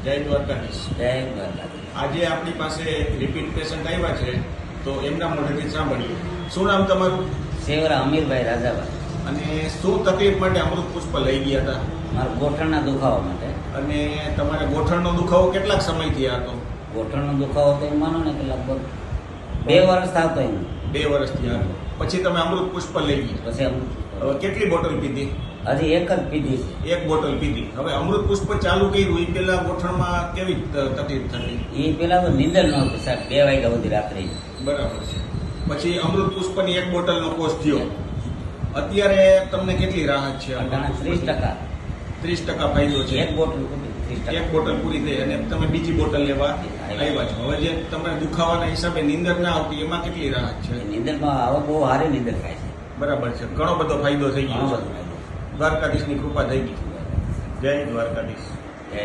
જય દ્વારકાધીશ. જય દ્વારકાધીશ. આજે આપણી પાસે રિપીટ પેશન્ટ આવ્યા છે, તો એમના મોઢેથી સાંભળીએ. શું નામ તમારું? સેવરા અમીરભાઈ રાજાભાઈ. અને શું તકલીફ માટે અમૃત પુષ્પ લઈ ગયા હતા? મારા ગોઠણના દુખાવા માટે. અને તમારે ગોઠણનો દુખાવો કેટલાક સમયથી હતો? ગોઠણનો દુખાવો તો એમ માનો ને કે લગભગ 2 વર્ષ થતો એમ. 2 વર્ષથી હતો. પછી તમે અમૃત પુષ્પ લઈ ગયા. પછી હવે કેટલી બોટલ પીધી? હજી એક જ પીધી છે. 1 બોટલ પીધી. હવે અમૃત પુષ્પ ચાલુ કર્યું એ પેલા ગોઠણમાં કેવી તકલીફ થતી? એ પેલા તો નીંદર ન આવતી સાહેબ, 2 વાગ્યા સુધી રાત્રે. બરાબર છે. પછી અમૃત પુષ્પની 1 બોટલનો કોર્સ થયો. અત્યારે તમને કેટલી રાહત છે? 30%. 30% ફાયદો છે. એક બોટલ પૂરી, 30%. 1 બોટલ પૂરી થઈ અને તમે બીજી બોટલ લેવા આવ્યા છો. હવે જે તમને દુખાવાના હિસાબે નીંદર ના આવતી એમાં કેટલી રાહત છે? નીંદરમાં હવે બહુ સારી નીંદર થાય છે. બરાબર છે. ઘણો બધો ફાયદો થઈ ગયો ઘણો છે. બધો ફાયદો. દ્વારકાધીશની કૃપા થઈ ગઈ. જય દ્વારકાધીશ. જય